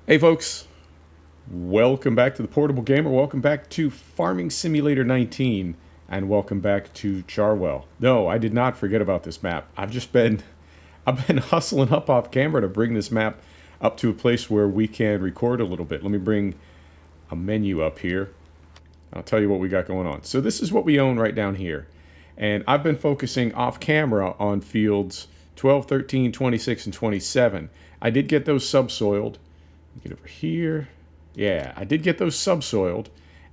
Hey folks, welcome back to the Portable Gamer, welcome back to Farming Simulator 19, and welcome back to Charwell. No, I did not forget about this map. I've been hustling up off camera to bring this map up to a place where we can record a little bit. Let me bring a menu up here. I'll tell you what we got going on. So this is what we own right down here. And I've been focusing off camera on fields 12, 13, 26, and 27. I did get those subsoiled. Get over here. Yeah, I did get those subsoiled,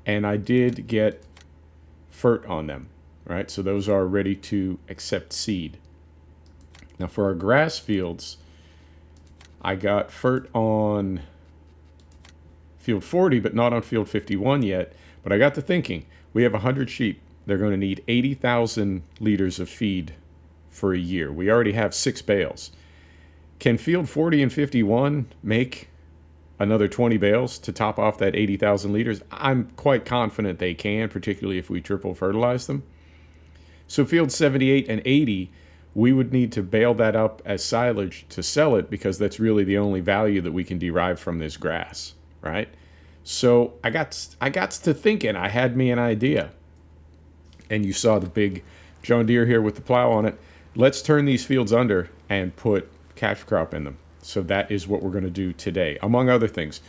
and I did get fert on them, right? So those are ready to accept seed. Now for our grass fields, I got fert on field 40, but not on field 51 yet. But I got to thinking, we have 100 sheep. They're going to need 80,000 liters of feed for a year. We already have 6 bales. Can field 40 and 51 make another 20 bales to top off that 80,000 liters? I'm quite confident they can, particularly if we triple fertilize them. So field 78 and 80, we would need to bale that up as silage to sell it, because that's really the only value that we can derive from this grass, right? So I got to thinking. I had me an idea. And you saw the big John Deere here with the plow on it. Let's turn these fields under and put cash crop in them. So that is what we're going to do today, among other things.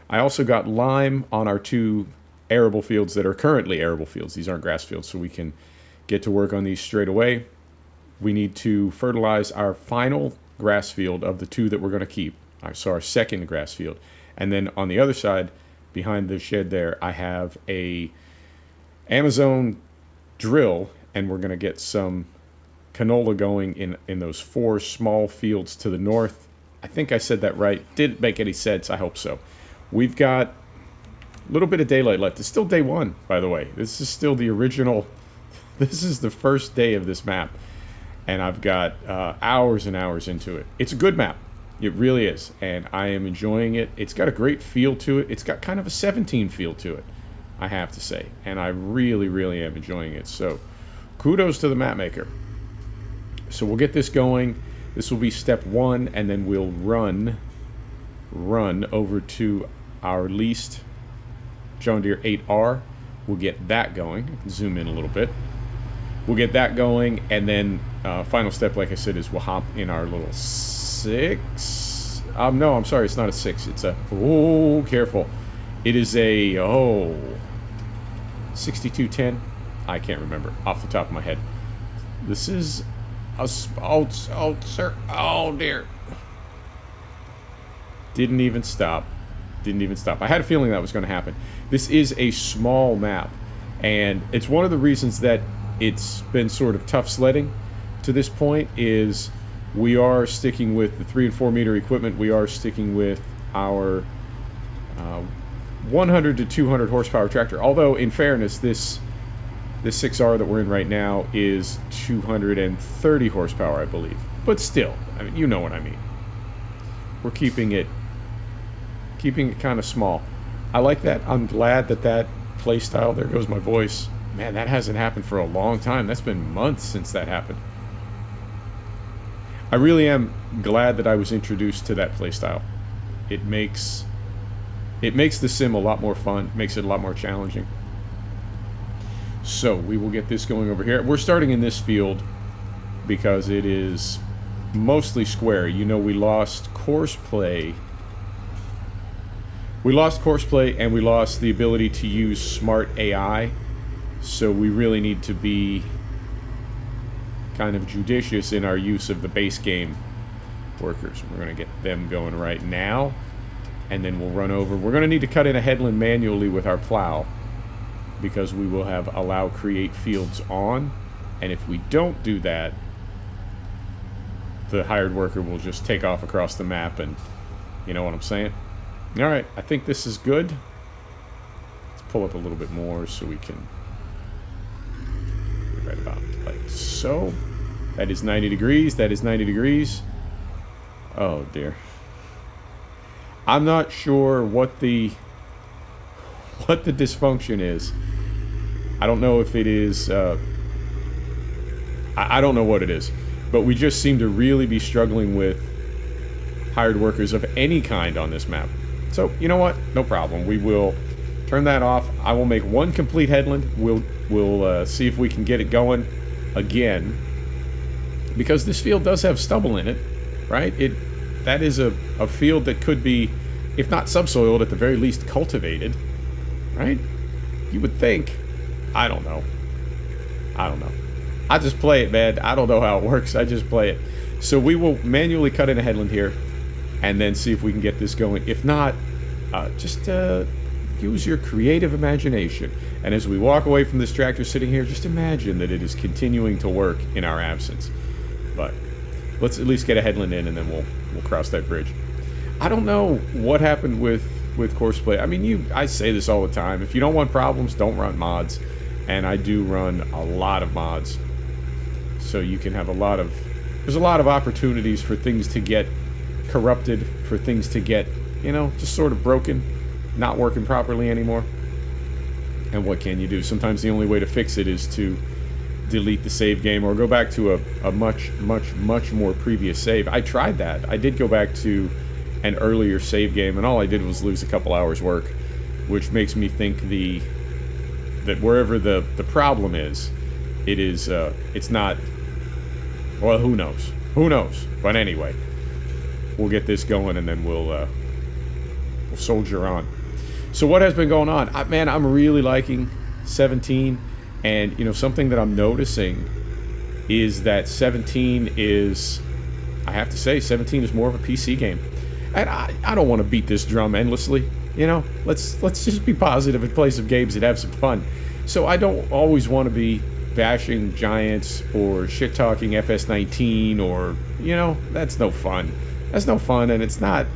I also got lime on our 2 arable fields that are currently arable fields. These aren't grass fields, so we can get to work on these straight away. We need to fertilize our final grass field of the 2 that we're going to keep. So our second grass field. And then on the other side, behind the shed there, I have a Amazon drill, and we're going to get some canola going in those 4 small fields to the north. I think I said that right. Did it make any sense? I hope so. We've got a little bit of daylight left. It's still day 1, by the way. This is still the original. This is the first day of this map. And I've got hours and hours into it. It's a good map. It really is. And I am enjoying it. It's got a great feel to it. It's got kind of a 17 feel to it, I have to say. And I really, really am enjoying it. So kudos to the map maker. So we'll get this going. This will be step 1, and then we'll run over to our leased John Deere 8R. We'll get that going. Zoom in a little bit. We'll get that going, and then final step, like I said, is we'll hop in our little 6. No, I'm sorry, it's not a 6. It's a, careful. It is a, 6210. I can't remember off the top of my head. This is sir. Oh, dear. Didn't even stop. I had a feeling that was going to happen. This is a small map, and it's one of the reasons that it's been sort of tough sledding to this point. Is we are sticking with the 3 and 4 meter equipment. We are sticking with our 100 to 200 horsepower tractor. Although, in fairness, this 6R that we're in right now is 230 horsepower, I believe. But still, I mean, you know what I mean. We're keeping it kind of small. I like that. I'm glad that play style, there goes my voice. Man, that hasn't happened for a long time. That's been months since that happened. I really am glad that I was introduced to that play style. It makes the sim a lot more fun, makes it a lot more challenging. So we will get this going over here. We're starting in this field because it is mostly square. You know, we lost course play. We lost course play, and we lost the ability to use smart AI. So we really need to be kind of judicious in our use of the base game workers. We're going to get them going right now, and then we'll run over. We're going to need to cut in a headland manually with our plow, because we will have allow create fields on, and if we don't do that, the hired worker will just take off across the map, and you know what I'm saying? Alright, I think this is good. Let's pull up a little bit more so we can be right about like so. That is 90 degrees. That is 90 degrees. Oh dear. I'm not sure what the dysfunction is. I don't know if it is I don't know what it is, but we just seem to really be struggling with hired workers of any kind on this map. So, you know what? No problem. We will turn that off. I will make one complete headland. We'll see if we can get it going again. Because this field does have stubble in it, right? That is a field that could be, if not subsoiled, at the very least cultivated, right? You would think. I don't know. I just play it, man. I don't know how it works. I just play it. So we will manually cut in a headland here and then see if we can get this going. If not, just use your creative imagination. And as we walk away from this tractor sitting here, just imagine that it is continuing to work in our absence. But let's at least get a headland in, and then we'll cross that bridge. I don't know what happened with Courseplay. I mean, I say this all the time. If you don't want problems, don't run mods. And I do run a lot of mods. So you can have there's a lot of opportunities for things to get corrupted, for things to get, just sort of broken, not working properly anymore. And what can you do? Sometimes the only way to fix it is to delete the save game or go back to a much more previous save. I tried that. I did go back to an earlier save game, and all I did was lose a couple hours work, which makes me think that wherever the problem is, it's not. Well, who knows? But anyway, we'll get this going, and then we'll soldier on. So what has been going on? Man, I'm really liking 17, and something that I'm noticing is that 17 is, I have to say, 17 is more of a PC game. And I don't want to beat this drum endlessly. Let's just be positive and play some games and have some fun. So I don't always want to be bashing Giants or shit-talking FS19 or, that's no fun. That's no fun, and that's not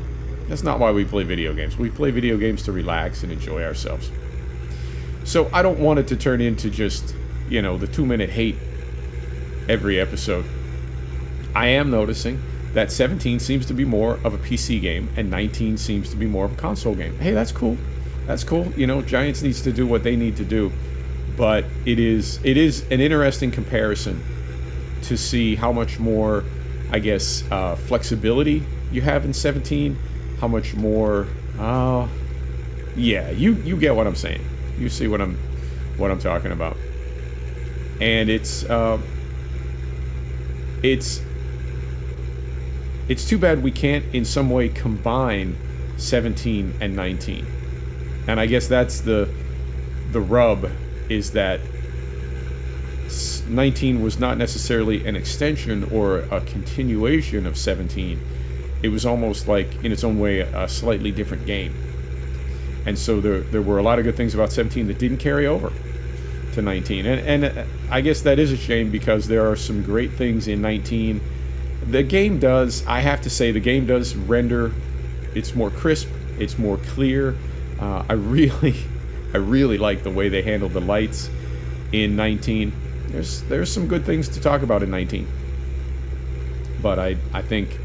why we play video games. We play video games to relax and enjoy ourselves. So I don't want it to turn into just, the 2-minute hate every episode. I am noticing that 17 seems to be more of a PC game, and 19 seems to be more of a console game. Hey, that's cool. That's cool. Giants needs to do what they need to do. But it is an interesting comparison to see how much more, I guess, flexibility you have in 17. How much more? Yeah, you get what I'm saying. You see what I'm talking about. And it's too bad we can't in some way combine 17 and 19. And I guess that's the rub, is that 19 was not necessarily an extension or a continuation of 17. It was almost like, in its own way, a slightly different game. And so there were a lot of good things about 17 that didn't carry over to 19. And I guess that is a shame, because there are some great things in 19. The game does, I have to say, the game does render. It's more crisp. It's more clear. I really like the way they handled the lights in 19. There's some good things to talk about in 19. But I think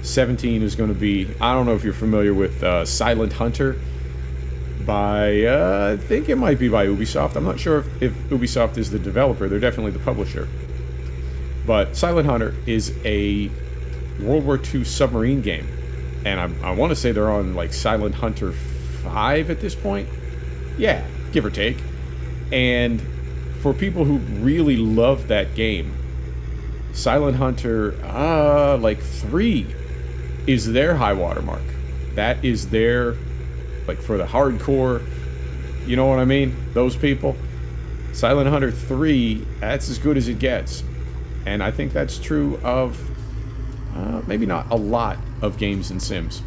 17 is going to be, I don't know if you're familiar with Silent Hunter by, I think it might be by Ubisoft. I'm not sure if Ubisoft is the developer. They're definitely the publisher. But Silent Hunter is a World War II submarine game. And I want to say they're on like Silent Hunter 5 at this point. Yeah, give or take. And for people who really love that game, Silent Hunter, 3 is their high watermark. That is their, for the hardcore, you know what I mean? Those people. Silent Hunter 3, that's as good as it gets. And I think that's true of, maybe not a lot of games and Sims.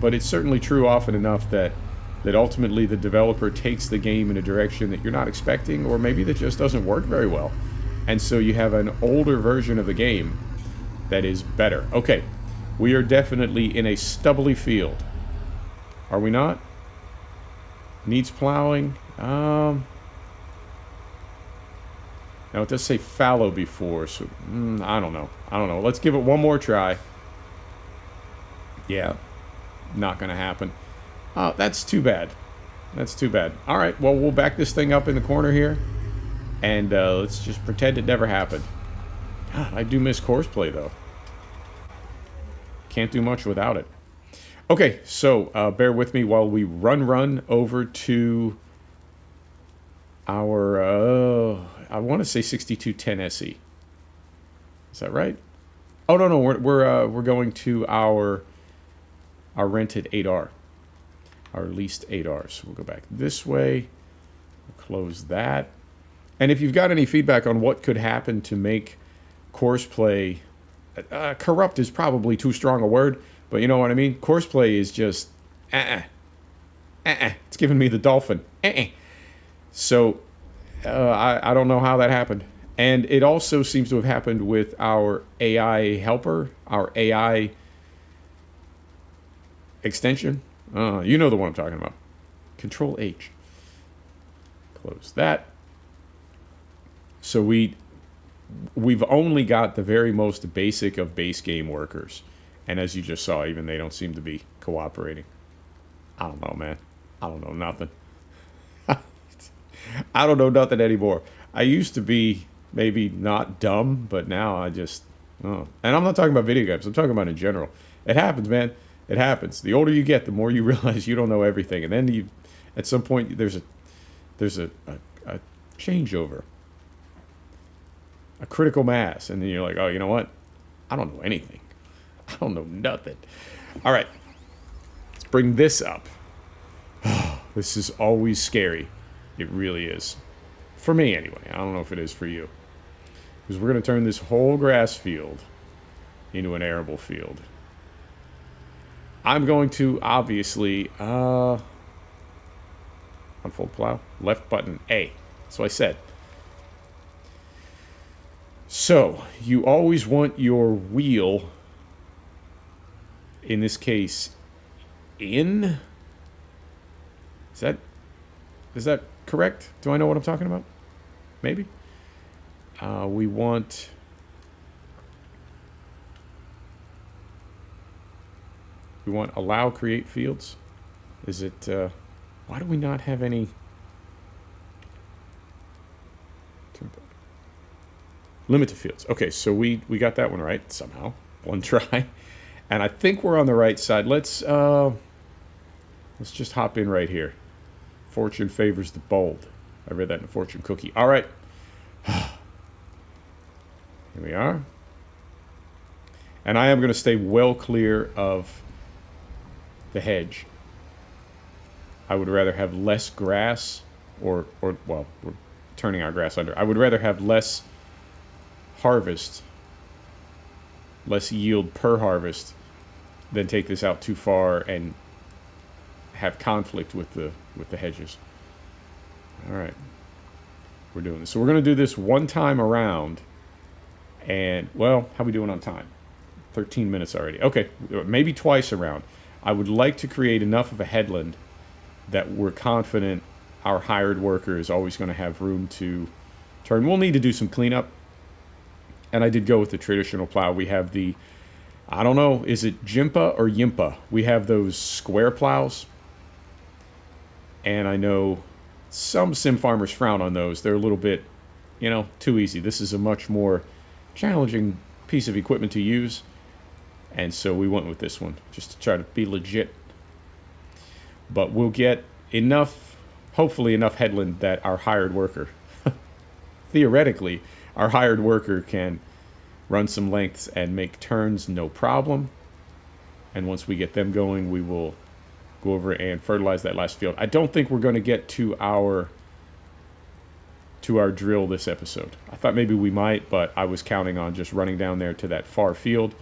But it's certainly true often enough that ultimately the developer takes the game in a direction that you're not expecting, or maybe that just doesn't work very well. And so you have an older version of the game that is better. Okay, we are definitely in a stubbly field. Are we not? Needs plowing. Now it does say fallow before, so I don't know. Let's give it one more try. Yeah, not gonna happen. Oh, that's too bad. All right, well, we'll back this thing up in the corner here, and let's just pretend it never happened. God, I do miss Courseplay, though. Can't do much without it. Okay, so bear with me while we run over to our, I want to say 6210 SE. Is that right? Oh, no, we're going to our rented 8R, our leased 8R. So we'll go back this way, close that. And if you've got any feedback on what could happen to make Courseplay, corrupt is probably too strong a word, but you know what I mean? Courseplay is just, it's giving me the dolphin. So I don't know how that happened. And it also seems to have happened with our AI helper, our AI extension. You know the one I'm talking about. Control H. Close that. So we've only got the very most basic of base game workers. And as you just saw, even they don't seem to be cooperating. I don't know, man. I don't know nothing. I don't know nothing anymore. I used to be maybe not dumb, but now I just, and I'm not talking about video games. I'm talking about in general. It happens, man. It happens. The older you get, the more you realize you don't know everything. And then at some point, there's a changeover, a critical mass. And then you're like, oh, you know what? I don't know anything. I don't know nothing. All right. Let's bring this up. This is always scary. It really is. For me, anyway. I don't know if it is for you. Because we're going to turn this whole grass field into an arable field. I'm going to, obviously, unfold plow. Left button A. That's what I said. So, you always want your wheel, in this case, in. Is that correct? Do I know what I'm talking about? Maybe. We want allow create fields. Is it why do we not have any limit to fields? Okay, so we got that one right somehow. One try. And I think we're on the right side. Let's just hop in right here. Fortune favors the bold. I read that in a fortune cookie. All right. Here we are. And I am going to stay well clear of the hedge. I would rather have less grass or well, we're turning our grass under. I would rather have less harvest, less yield per harvest than take this out too far and have conflict with the hedges. All right. We're doing this. So we're going to do this one time around. And, well, how are we doing on time? 13 minutes already. Okay, maybe twice around. I would like to create enough of a headland that we're confident our hired worker is always going to have room to turn. We'll need to do some cleanup. And I did go with the traditional plow. We have the, I don't know, is it Jimpa or Yimpa? We have those square plows. And I know some sim farmers frown on those. They're a little bit, too easy. This is a much more challenging piece of equipment to use. And so we went with this one just to try to be legit. But we'll get enough, hopefully enough headland that our hired worker, theoretically, our hired worker can run some lengths and make turns no problem. And once we get them going, we will go over and fertilize that last field. I don't think we're going to get to our drill this episode. I thought maybe we might, but I was counting on just running down there to that far field,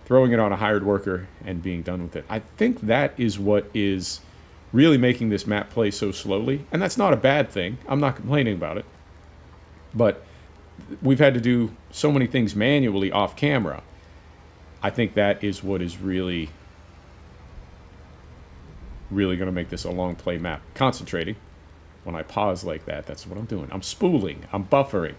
throwing it on a hired worker, and being done with it. I think that is what is really making this map play so slowly, and that's not a bad thing. I'm not complaining about it. But we've had to do so many things manually off camera. I think that is what is really going to make this a long play map. Concentrating. When I pause like that, that's what I'm doing. I'm spooling. I'm buffering.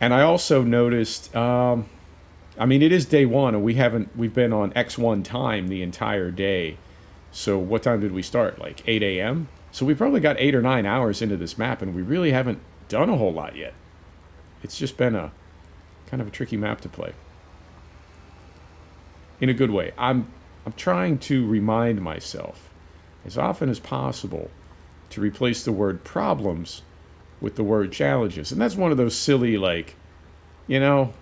And I also noticed, it is day one, and we've been on X1 time the entire day. So what time did we start? Like 8 a.m.? So we probably got 8 or 9 hours into this map, and we really haven't done a whole lot yet. It's just been a kind of a tricky map to play. In a good way. I'm I'm trying to remind myself as often as possible to replace the word problems with the word challenges. And that's one of those silly, like, you know,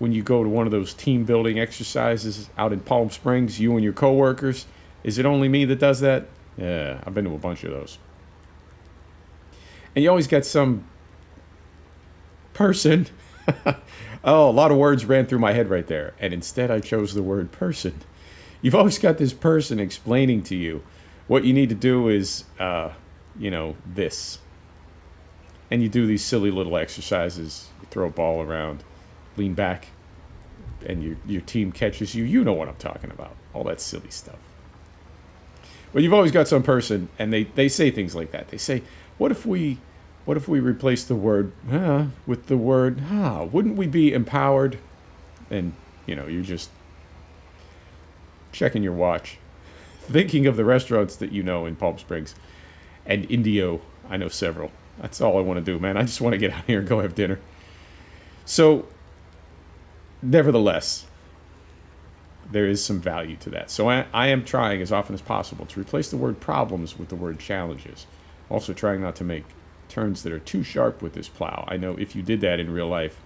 when you go to one of those team building exercises out in Palm Springs, you and your coworkers, is it only me that does that? Yeah, I've been to a bunch of those. And you always get some person. Oh, a lot of words ran through my head right there. And instead I chose the word person. You've always got this person explaining to you what you need to do is, this. And you do these silly little exercises. You throw a ball around, lean back, and your team catches you. You know what I'm talking about. All that silly stuff. But you've always got some person, and they say things like that. They say, what if we replace the word with the word wouldn't we be empowered? And, you're just checking your watch, thinking of the restaurants that you know in Palm Springs. And Indio, I know several. That's all I want to do, man. I just want to get out here and go have dinner. So, nevertheless, there is some value to that. So I am trying as often as possible to replace the word problems with the word challenges. Also trying not to make turns that are too sharp with this plow. I know if you did that in real life,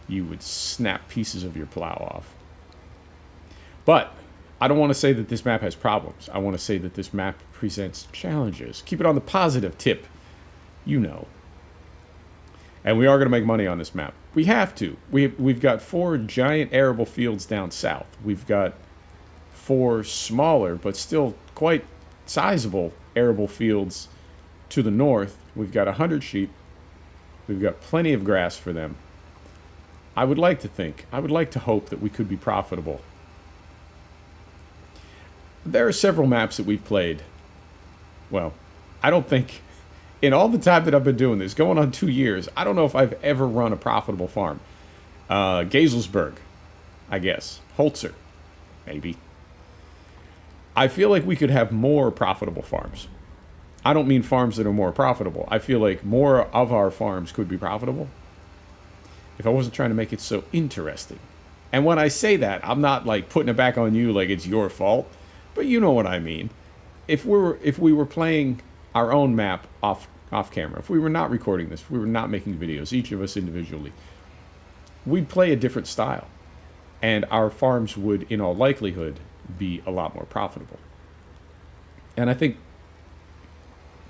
you would snap pieces of your plow off. But I don't want to say that this map has problems. I want to say that this map presents challenges. Keep it on the positive tip, And we are going to make money on this map. We have to. We've got 4 giant arable fields down south. We've got 4 smaller, but still quite sizable arable fields to the north. We've got 100 sheep. We've got plenty of grass for them. I would like to hope that we could be profitable. There are several maps that we've played. Well, I don't think, in all the time that I've been doing this, going on 2 years, I don't know if I've ever run a profitable farm. Gazelsberg, I guess. Holzer, maybe. I feel like we could have more profitable farms. I don't mean farms that are more profitable. I feel like more of our farms could be profitable if I wasn't trying to make it so interesting. And when I say that, I'm not like putting it back on you like it's your fault, but you know what I mean. If we were playing our own map off camera, if we were not recording this, if we were not making videos, each of us individually, we'd play a different style. And our farms would, in all likelihood, be a lot more profitable. And I think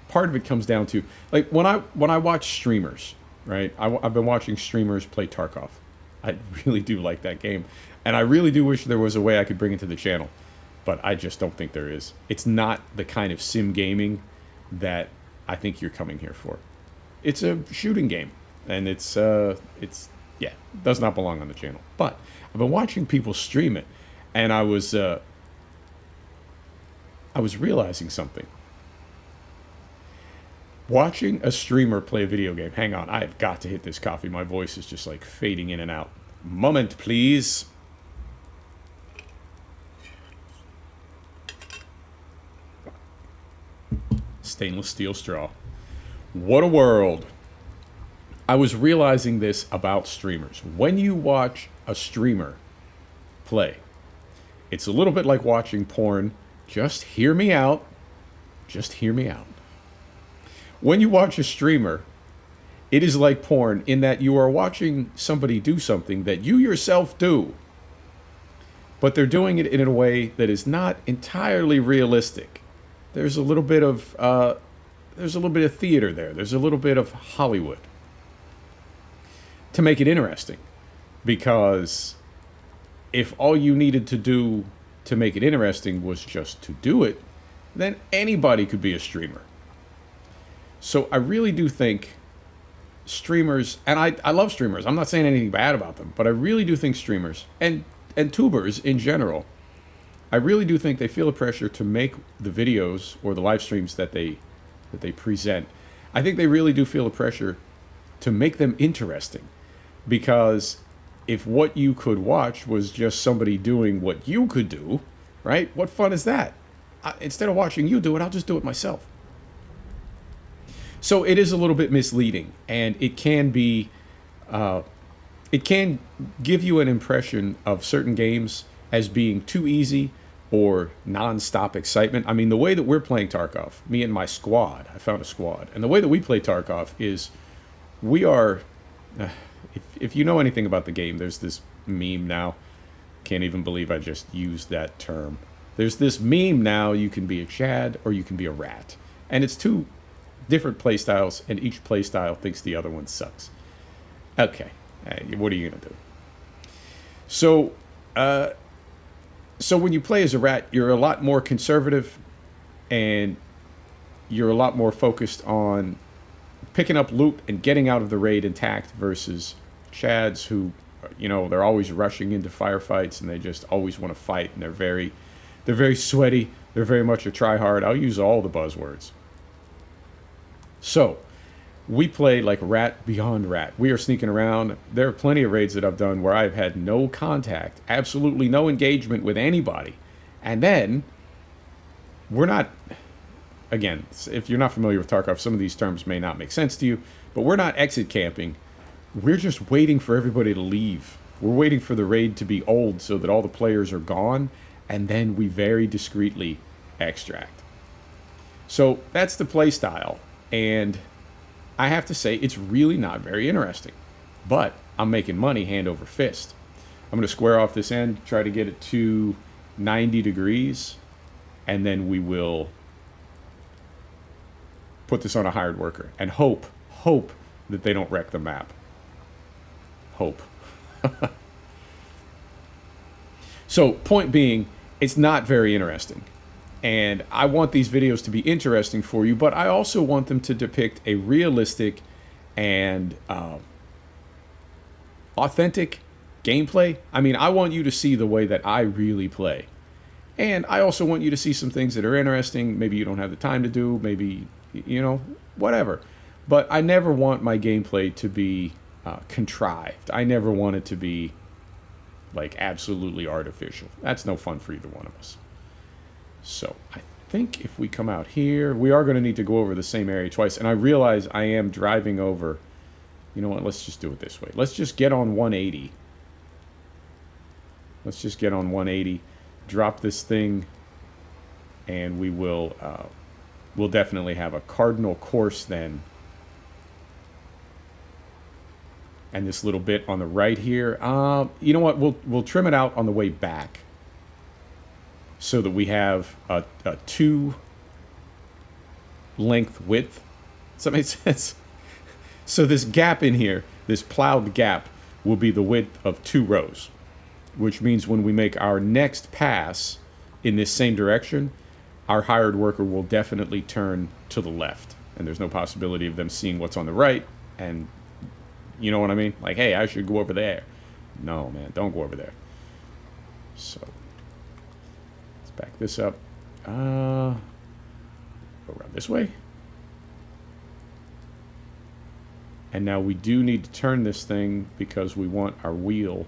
part of it comes down to, like, when I watch streamers, right? I've been watching streamers play Tarkov. I really do like that game. And I really do wish there was a way I could bring it to the channel. But I just don't think there is. It's not the kind of sim gaming that I think you're coming here for. It's a shooting game. And it does not belong on the channel. But I've been watching people stream it. And I was realizing something. Watching a streamer play a video game. Hang on, I have got to hit this coffee. My voice is just like fading in and out. Moment, please. Stainless steel straw. What a world. I was realizing this about streamers. When you watch a streamer play, it's a little bit like watching porn. Just hear me out. Just hear me out. When you watch a streamer, it is like porn in that you are watching somebody do something that you yourself do, but they're doing it in a way that is not entirely realistic. There's a little bit of theater there. There's a little bit of Hollywood to make it interesting, because if all you needed to do to make it interesting was just to do it, then anybody could be a streamer. So I really do think streamers, and I love streamers. I'm not saying anything bad about them, but I really do think streamers and tubers in general, I really do think they feel a pressure to make the videos or the live streams that they present. I think they really do feel a pressure to make them interesting, because if what you could watch was just somebody doing what you could do, right? What fun is that? Instead of watching you do it, I'll just do it myself. So it is a little bit misleading, and it can be, it can give you an impression of certain games as being too easy or non-stop excitement. I mean, the way that we're playing Tarkov, me and my squad, I found a squad, and the way that we play Tarkov is we are, if you know anything about the game, there's this meme now. Can't even believe I just used that term. There's this meme now, you can be a Chad or you can be a rat. And it's two different playstyles, and each playstyle thinks the other one sucks. Okay, what are you going to do? So, so when you play as a rat, you're a lot more conservative, and you're a lot more focused on picking up loot and getting out of the raid intact versus Chads who, you know, they're always rushing into firefights and they just always want to fight, and they're very sweaty. They're very much a try-hard. I'll use all the buzzwords. So, we play like rat beyond rat. We are sneaking around. There are plenty of raids that I've done where I've had no contact, absolutely no engagement with anybody. And then, we're not, again, if you're not familiar with Tarkov, some of these terms may not make sense to you, but we're not exit camping. We're just waiting for everybody to leave. We're waiting for the raid to be old so that all the players are gone, and then we very discreetly extract. So that's the play style, and I have to say it's really not very interesting. But I'm making money hand over fist. I'm going to square off this end, try to get it to 90 degrees, and then we will put this on a hired worker and hope that they don't wreck the map. Hope. So, point being, it's not very interesting. And I want these videos to be interesting for you, but I also want them to depict a realistic and authentic gameplay. I mean, I want you to see the way that I really play. And I also want you to see some things that are interesting. Maybe you don't have the time to do, maybe, you know, whatever. But I never want my gameplay to be contrived. I never want it to be like absolutely artificial. That's no fun for either one of us. So I think if we come out here, we are going to need to go over the same area twice. And I realize I am driving over. You know what? Let's just do it this way. Let's just get on 180. Let's just get on 180. Drop this thing. And we will we'll definitely have a cardinal course then. And this little bit on the right here. You know what? We'll trim it out on the way back, so that we have a 2 length width. Does that make sense? So this gap in here, this plowed gap, will be the width of 2 rows, which means when we make our next pass in this same direction, our hired worker will definitely turn to the left, and there's no possibility of them seeing what's on the right. And you know what I mean? Like, hey, I should go over there. No, man, don't go over there. So let's back this up. Go around this way. And now we do need to turn this thing because we want our wheel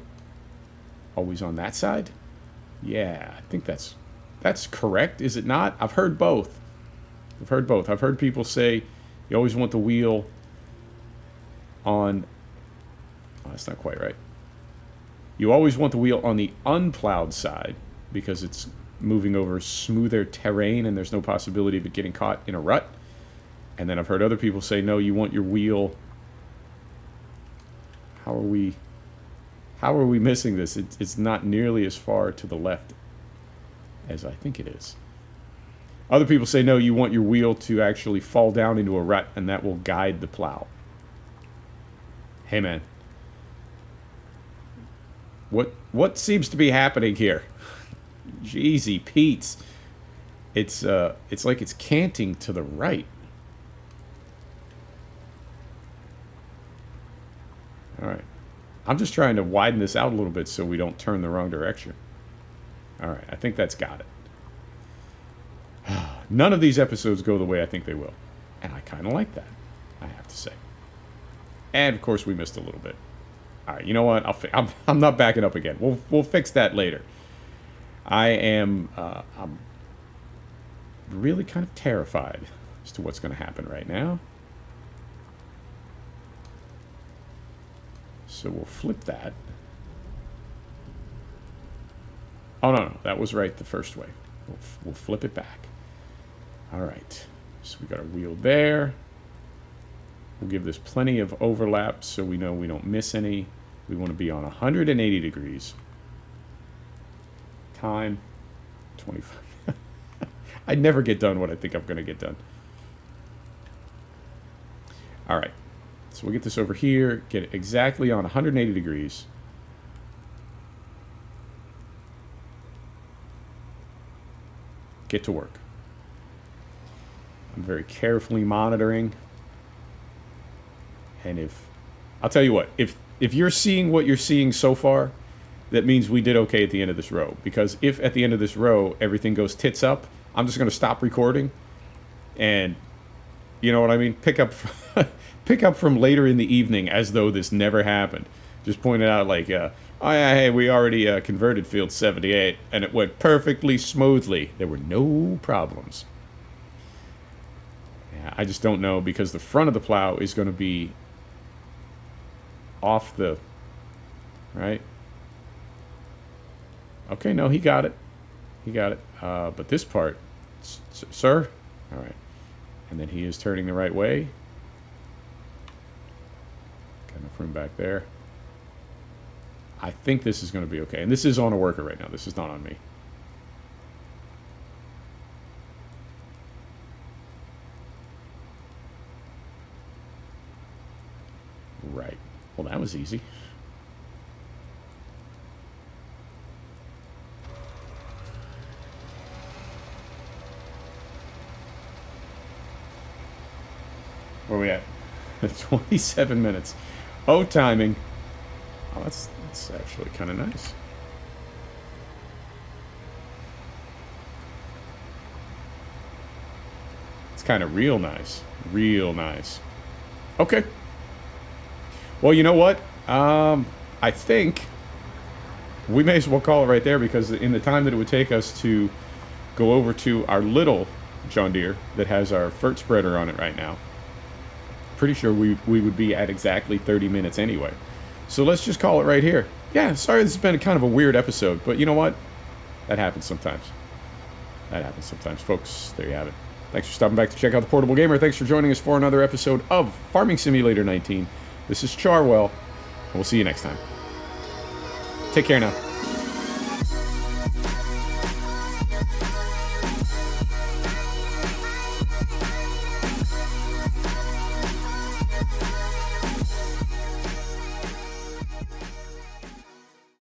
always on that side. Yeah, I think that's correct, is it not? I've heard both. I've heard people say you always want the wheel on... Oh, that's not quite right. You always want the wheel on the unplowed side because it's moving over smoother terrain and there's no possibility of it getting caught in a rut. And then I've heard other people say, no, you want your wheel... How are we missing this? It's not nearly as far to the left as I think it is. Other people say, no, you want your wheel to actually fall down into a rut and that will guide the plow. Hey, man. What seems to be happening here? Jeezy Pete's. It's like it's canting to the right. All right. I'm just trying to widen this out a little bit so we don't turn the wrong direction. All right, I think that's got it. None of these episodes go the way I think they will. And I kind of like that, I have to say. And, of course, we missed a little bit. All right, you know what? I'm not backing up again. We'll fix that later. I'm really kind of terrified as to what's going to happen right now. So we'll flip that. Oh, no, no. That was right the first way. We'll flip it back. All right. So we got our wheel there. We'll give this plenty of overlap so we know we don't miss any. We want to be on 180 degrees. Time, 25. I never get done what I think I'm going to get done. All right. So we'll get this over here, get it exactly on 180 degrees. Get to work. I'm very carefully monitoring. And I'll tell you what, if you're seeing what you're seeing so far, that means we did okay at the end of this row. Because if at the end of this row everything goes tits up, I'm just going to stop recording and, you know what I mean, pick up from later in the evening as though this never happened. Just point it out like, oh yeah, hey, we already converted field 78 and it went perfectly smoothly. There were no problems. Yeah, I just don't know because the front of the plow is going to be off the, right? Okay, no, he got it. He got it. But this part, sir? All right. And then he is turning the right way. Got enough room back there. I think this is going to be okay. And this is on a worker right now. This is not on me. Right. Well, that was easy. Where are we at? 27 minutes. Oh, timing. Oh, that's actually kind of nice. It's kind of real nice. Real nice. Okay. Well, you know what? I think we may as well call it right there because in the time that it would take us to go over to our little John Deere that has our FERT spreader on it right now, pretty sure we would be at exactly 30 minutes anyway. So let's just call it right here. Yeah, sorry this has been kind of a weird episode, but you know what? That happens sometimes. That happens sometimes, folks. There you have it. Thanks for stopping back to check out the Portable Gamer. Thanks for joining us for another episode of Farming Simulator 19. This is Charwell, and we'll see you next time. Take care now.